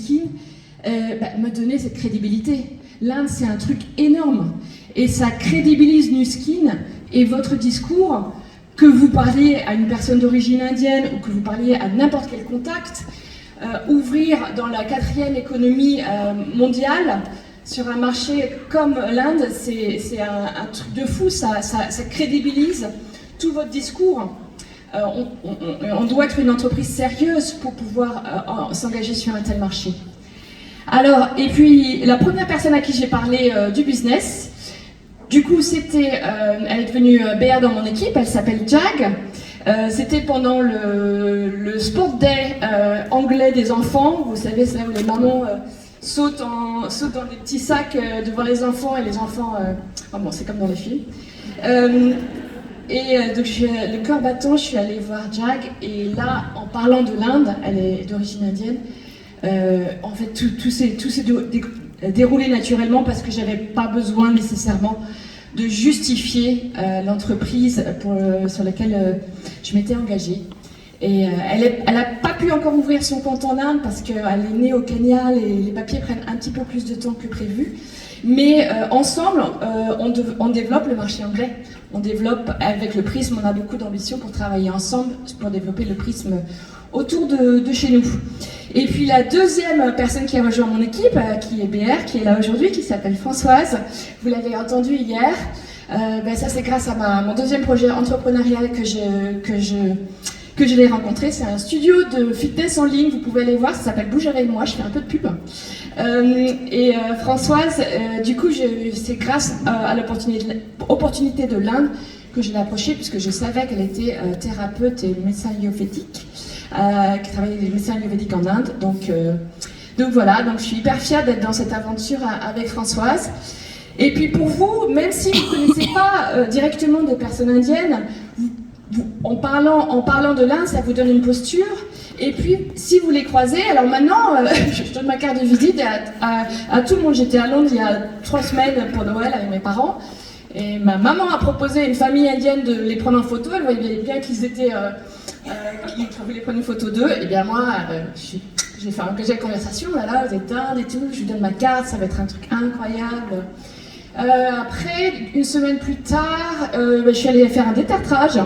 Skin, me donner cette crédibilité. L'Inde, c'est un truc énorme. Et ça crédibilise Nu Skin et votre discours, que vous parliez à une personne d'origine indienne ou que vous parliez à n'importe quel contact, ouvrir dans la 4e économie mondiale sur un marché comme l'Inde, c'est un truc de fou, ça crédibilise tout votre discours. On doit être une entreprise sérieuse pour pouvoir s'engager sur un tel marché. Alors, et puis, la première personne à qui j'ai parlé du business, du coup, elle est devenue BR dans mon équipe, elle s'appelle Jag. C'était pendant le Sport Day anglais des enfants. Vous savez, c'est là où les mamans sautent dans des petits sacs devant les enfants et les enfants... bon, c'est comme dans les films. Donc, le cœur battant, je suis allée voir Jag. Et là, en parlant de l'Inde, elle est d'origine indienne, en fait, tout s'est déroulé naturellement parce que j'avais pas besoin nécessairement de justifier l'entreprise sur laquelle je m'étais engagée. Et elle n'a pas pu encore ouvrir son compte en Inde parce qu'elle est née au Kenya, les papiers prennent un petit peu plus de temps que prévu. Mais ensemble, on développe le marché anglais. On développe avec le Prisme, on a beaucoup d'ambition pour travailler ensemble pour développer le Prisme autour de chez nous. Et puis la deuxième personne qui a rejoint mon équipe, qui est BR, qui est là aujourd'hui, qui s'appelle Françoise, vous l'avez entendu hier, ça c'est grâce à mon deuxième projet entrepreneurial que je l'ai rencontré. C'est un studio de fitness en ligne, vous pouvez aller voir, ça s'appelle Bouge avec moi, je fais un peu de pub. Françoise, du coup, c'est grâce à l'opportunité de l'Inde que je l'ai approchée, puisque je savais qu'elle était thérapeute et médecin ayurvédique, qui travaillait avec les médecins ayurvédiques en Inde. Donc voilà, donc je suis hyper fière d'être dans cette aventure avec Françoise. Et puis pour vous, même si vous ne connaissez pas directement des personnes indiennes, en parlant de l'Inde, ça vous donne une posture. Et puis, si vous les croisez, alors maintenant, je donne ma carte de visite à tout le monde. J'étais à Londres il y a 3 semaines pour Noël avec mes parents. Et ma maman a proposé à une famille indienne de les prendre en photo. Elle voyait bien qu'ils voulaient prendre une photo d'eux. Et bien moi, j'ai fait engager la conversation. Là, vous êtes d'Inde et tout. Je lui donne ma carte, ça va être un truc incroyable. Après, une semaine plus tard, je suis allée faire un détartrage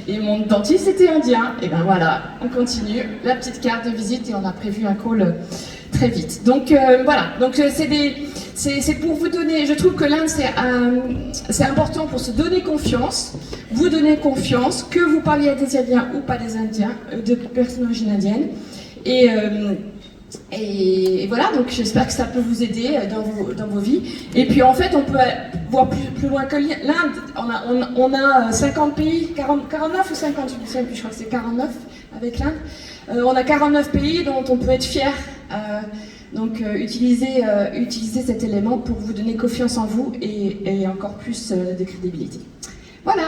et mon dentiste était indien. Et ben voilà, on continue, la petite carte de visite et on a prévu un call très vite. Donc voilà, donc c'est pour vous donner, je trouve que l'Inde c'est important pour se donner confiance, vous donner confiance, que vous parliez à des Indiens ou pas des Indiens, de personnes d'origine indienne. Et voilà, donc j'espère que ça peut vous aider dans vos vies. Et puis en fait, on peut voir plus loin que l'Inde. On a 50 pays, 49 ou 50, je ne sais plus, je crois que c'est 49 avec l'Inde. On a 49 pays dont on peut être fier. Donc utilisez cet élément pour vous donner confiance en vous et encore plus de crédibilité. Voilà.